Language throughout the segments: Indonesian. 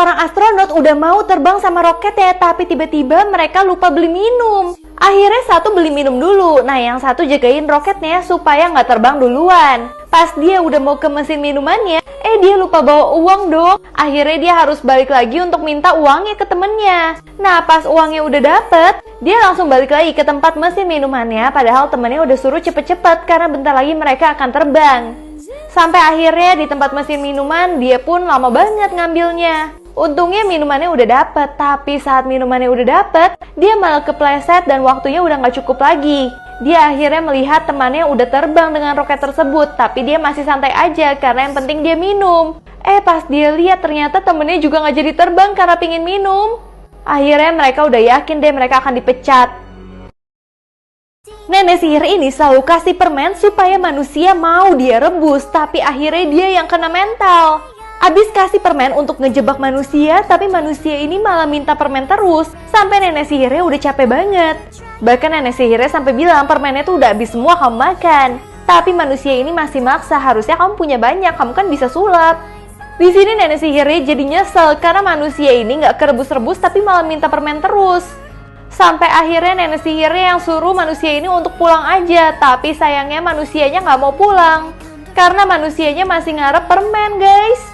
Seorang astronot udah mau terbang sama roket ya, tapi tiba-tiba mereka lupa beli minum. Akhirnya satu beli minum dulu, nah yang satu jagain roketnya supaya nggak terbang duluan. Pas dia udah mau ke mesin minumannya, dia lupa bawa uang dong. Akhirnya dia harus balik lagi untuk minta uangnya ke temennya. Nah pas uangnya udah dapet, dia langsung balik lagi ke tempat mesin minumannya, padahal temennya udah suruh cepet-cepet karena bentar lagi mereka akan terbang. Sampai akhirnya di tempat mesin minuman, dia pun lama banget ngambilnya. Untungnya minumannya udah dapet, tapi saat minumannya udah dapet, dia malah kepleset dan waktunya udah gak cukup lagi. Dia akhirnya melihat temannya udah terbang dengan roket tersebut, tapi dia masih santai aja karena yang penting dia minum. Pas dia lihat ternyata temennya juga gak jadi terbang karena pingin minum. Akhirnya mereka udah yakin deh mereka akan dipecat. Nenek sihir ini selalu kasih permen supaya manusia mau dia rebus, tapi akhirnya dia yang kena mental. Abis kasih permen untuk ngejebak manusia, tapi manusia ini malah minta permen terus, sampai nenek sihirnya udah capek banget. Bahkan nenek sihirnya sampai bilang permennya tuh udah habis semua kamu makan. Tapi manusia ini masih maksa, harusnya kamu punya banyak, kamu kan bisa sulap. Di sini nenek sihirnya jadi nyesel karena manusia ini nggak kerebus-rebus tapi malah minta permen terus. Sampai akhirnya nenek sihirnya yang suruh manusia ini untuk pulang aja, tapi sayangnya manusianya nggak mau pulang karena manusianya masih ngarep permen, guys.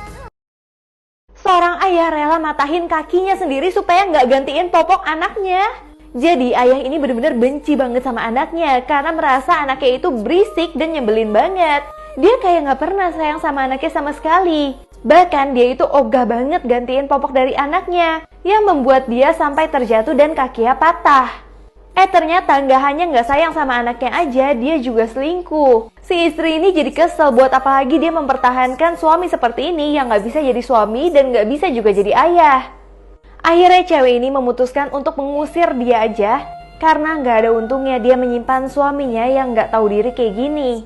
Seorang ayah rela matahin kakinya sendiri supaya nggak gantiin popok anaknya. Jadi ayah ini benar-benar benci banget sama anaknya karena merasa anaknya itu berisik dan nyebelin banget. Dia kayak nggak pernah sayang sama anaknya sama sekali. Bahkan dia itu ogah banget gantiin popok dari anaknya, yang membuat dia sampai terjatuh dan kakinya patah. Ternyata nggak hanya nggak sayang sama anaknya aja, dia juga selingkuh. Si istri ini jadi kesel buat apalagi dia mempertahankan suami seperti ini yang nggak bisa jadi suami dan nggak bisa juga jadi ayah. Akhirnya cewek ini memutuskan untuk mengusir dia aja, karena nggak ada untungnya dia menyimpan suaminya yang nggak tahu diri kayak gini.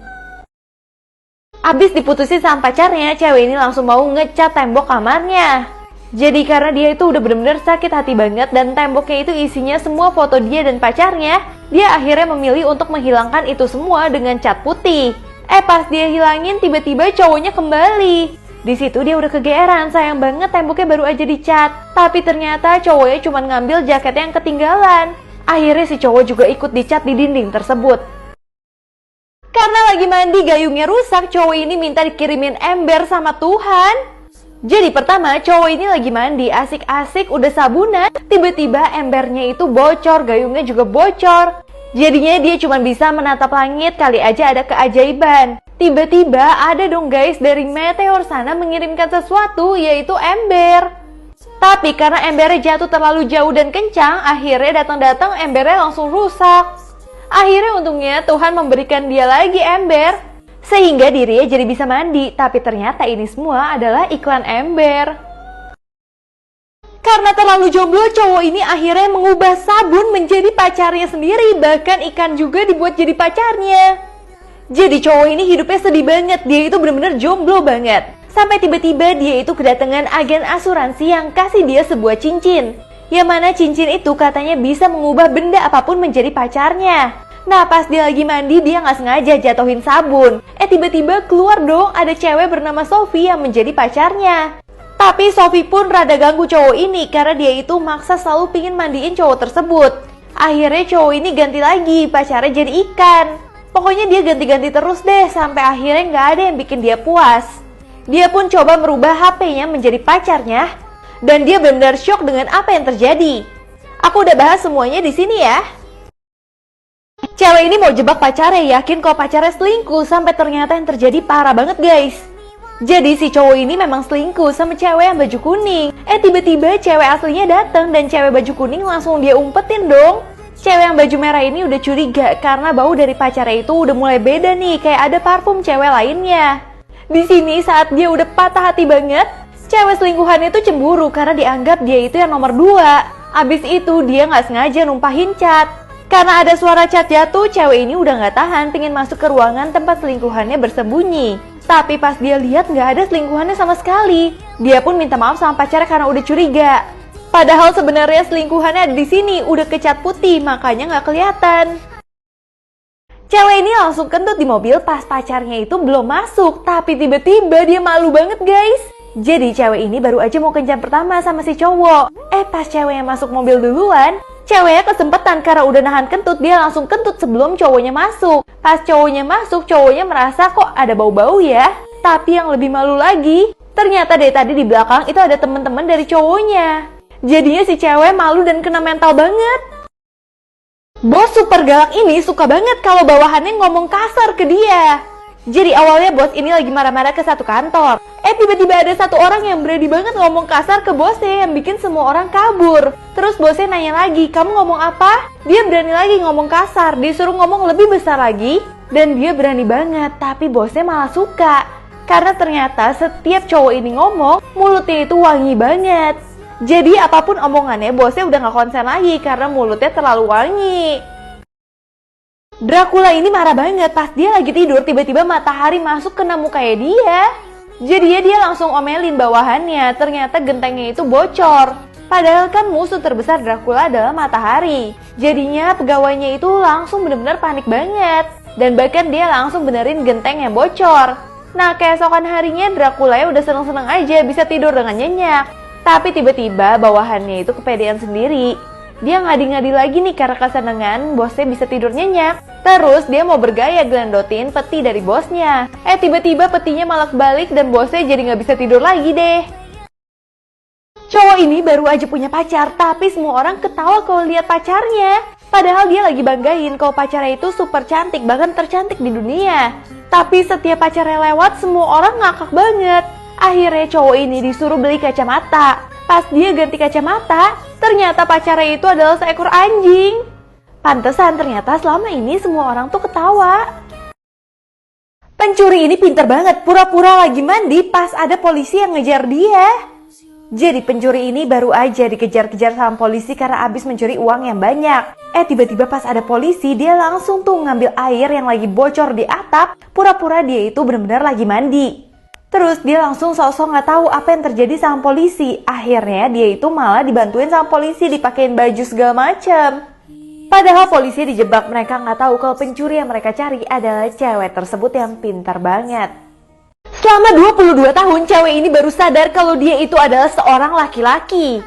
Abis diputusin sama pacarnya, cewek ini langsung mau ngecat tembok kamarnya. Jadi karena dia itu udah bener-bener sakit hati banget dan temboknya itu isinya semua foto dia dan pacarnya, dia akhirnya memilih untuk menghilangkan itu semua dengan cat putih. Pas dia hilangin tiba-tiba cowoknya kembali. Di situ dia udah kegeeran, sayang banget temboknya baru aja dicat. Tapi ternyata cowoknya cuma ngambil jaketnya yang ketinggalan. Akhirnya si cowok juga ikut dicat di dinding tersebut. Karena lagi mandi gayungnya rusak, cowok ini minta dikirimin ember sama Tuhan. Jadi pertama cowok ini lagi mandi, asik-asik udah sabunan, tiba-tiba embernya itu bocor, gayungnya juga bocor. Jadinya dia cuma bisa menatap langit, kali aja ada keajaiban. Tiba-tiba ada dong guys dari meteor sana mengirimkan sesuatu, yaitu ember. Tapi karena embernya jatuh terlalu jauh dan kencang, akhirnya datang-datang embernya langsung rusak. Akhirnya untungnya Tuhan memberikan dia lagi ember, sehingga dirinya jadi bisa mandi, tapi ternyata ini semua adalah iklan ember. Karena terlalu jomblo, cowok ini akhirnya mengubah sabun menjadi pacarnya sendiri, bahkan ikan juga dibuat jadi pacarnya. Jadi cowok ini hidupnya sedih banget, dia itu benar-benar jomblo banget. Sampai tiba-tiba dia itu kedatangan agen asuransi yang kasih dia sebuah cincin. Yang mana cincin itu katanya bisa mengubah benda apapun menjadi pacarnya. Nah pas dia lagi mandi dia nggak sengaja jatuhin sabun. Tiba-tiba keluar dong ada cewek bernama Sophie yang menjadi pacarnya. Tapi Sophie pun rada ganggu cowok ini karena dia itu maksa selalu pingin mandiin cowok tersebut. Akhirnya cowok ini ganti lagi, pacarnya jadi ikan. Pokoknya dia ganti-ganti terus deh sampai akhirnya nggak ada yang bikin dia puas. Dia pun coba merubah HP-nya menjadi pacarnya dan dia benar-benar shock dengan apa yang terjadi. Aku udah bahas semuanya di sini ya. Cewek ini mau jebak pacarnya, yakin kalau pacarnya selingkuh, sampai ternyata yang terjadi parah banget guys. Jadi si cowok ini memang selingkuh sama cewek yang baju kuning. Tiba-tiba cewek aslinya datang dan cewek baju kuning langsung dia umpetin dong. Cewek yang baju merah ini udah curiga karena bau dari pacarnya itu udah mulai beda nih, kayak ada parfum cewek lainnya. Di sini saat dia udah patah hati banget, cewek selingkuhannya itu cemburu karena dianggap dia itu yang nomor 2. Abis itu dia nggak sengaja numpahin cat. Karena ada suara cat jatuh, cewek ini udah nggak tahan, pingin masuk ke ruangan tempat selingkuhannya bersembunyi. Tapi pas dia lihat nggak ada selingkuhannya sama sekali. Dia pun minta maaf sama pacarnya karena udah curiga. Padahal sebenarnya selingkuhannya ada di sini, udah kecat putih, makanya nggak kelihatan. Cewek ini langsung kentut di mobil pas pacarnya itu belum masuk, tapi tiba-tiba dia malu banget guys. Jadi cewek ini baru aja mau kencan pertama sama si cowok. Pas ceweknya masuk mobil duluan, ceweknya kesempetan karena udah nahan kentut, dia langsung kentut sebelum cowoknya masuk. Pas cowoknya masuk, cowoknya merasa kok ada bau-bau ya. Tapi yang lebih malu lagi, ternyata dari tadi di belakang itu ada temen-temen dari cowoknya. Jadinya si cewek malu dan kena mental banget. Bos super galak ini suka banget kalau bawahannya ngomong kasar ke dia. Jadi awalnya bos ini lagi marah-marah ke satu kantor. Tiba-tiba ada satu orang yang berani banget ngomong kasar ke bosnya yang bikin semua orang kabur. Terus bosnya nanya lagi, kamu ngomong apa? Dia berani lagi ngomong kasar, disuruh ngomong lebih besar lagi. Dan dia berani banget, tapi bosnya malah suka. Karena ternyata setiap cowok ini ngomong, mulutnya itu wangi banget. Jadi apapun omongannya bosnya udah gak konsen lagi karena mulutnya terlalu wangi. Dracula ini marah banget pas dia lagi tidur, tiba-tiba matahari masuk kena mukanya dia. Jadinya dia langsung omelin bawahannya, ternyata gentengnya itu bocor. Padahal kan musuh terbesar Dracula adalah matahari. Jadinya pegawainya itu langsung benar-benar panik banget. Dan bahkan dia langsung benerin genteng yang bocor. Nah keesokan harinya Dracula ya udah seneng-seneng aja bisa tidur dengan nyenyak. Tapi tiba-tiba bawahannya itu kepedean sendiri. Dia ngadi-ngadi lagi nih karena kesenengan bosnya bisa tidur nyenyak. Terus dia mau bergaya gelandotin peti dari bosnya. Tiba-tiba petinya malah kebalik dan bosnya jadi nggak bisa tidur lagi deh. Cowok ini baru aja punya pacar, tapi semua orang ketawa kalau lihat pacarnya. Padahal dia lagi banggain kalau pacarnya itu super cantik, bahkan tercantik di dunia. Tapi setiap pacarnya lewat, semua orang ngakak banget. Akhirnya cowok ini disuruh beli kacamata. Pas dia ganti kacamata, ternyata pacarnya itu adalah seekor anjing. Pantesan ternyata selama ini semua orang tuh ketawa. Pencuri ini pinter banget, pura-pura lagi mandi pas ada polisi yang ngejar dia. Jadi pencuri ini baru aja dikejar-kejar sama polisi karena abis mencuri uang yang banyak. Tiba-tiba pas ada polisi, dia langsung tuh ngambil air yang lagi bocor di atap, pura-pura dia itu benar-benar lagi mandi. Terus dia langsung sok-sok nggak tahu apa yang terjadi sama polisi. Akhirnya dia itu malah dibantuin sama polisi, dipakein baju segala macam. Padahal polisi dijebak, mereka nggak tahu kalau pencuri yang mereka cari adalah cewek tersebut yang pintar banget. Selama 22 tahun cewek ini baru sadar kalau dia itu adalah seorang laki-laki.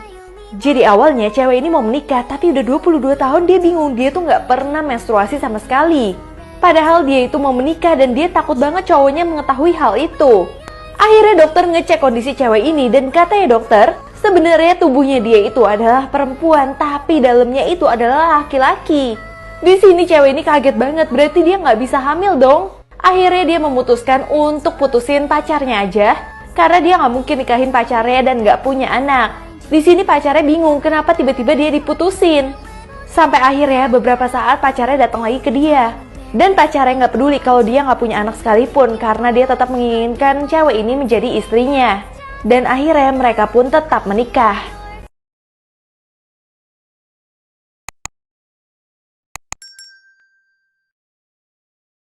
Jadi awalnya cewek ini mau menikah, tapi udah 22 tahun dia bingung, dia tuh nggak pernah menstruasi sama sekali. Padahal dia itu mau menikah dan dia takut banget cowoknya mengetahui hal itu. Akhirnya dokter ngecek kondisi cewek ini dan katanya dokter, sebenarnya tubuhnya dia itu adalah perempuan tapi dalamnya itu adalah laki-laki. Di sini cewek ini kaget banget, berarti dia nggak bisa hamil dong. Akhirnya dia memutuskan untuk putusin pacarnya aja, karena dia nggak mungkin nikahin pacarnya dan nggak punya anak. Di sini pacarnya bingung kenapa tiba-tiba dia diputusin. Sampai akhirnya beberapa saat pacarnya datang lagi ke dia. Dan pacarnya nggak peduli kalau dia nggak punya anak sekalipun karena dia tetap menginginkan cewek ini menjadi istrinya. Dan akhirnya mereka pun tetap menikah.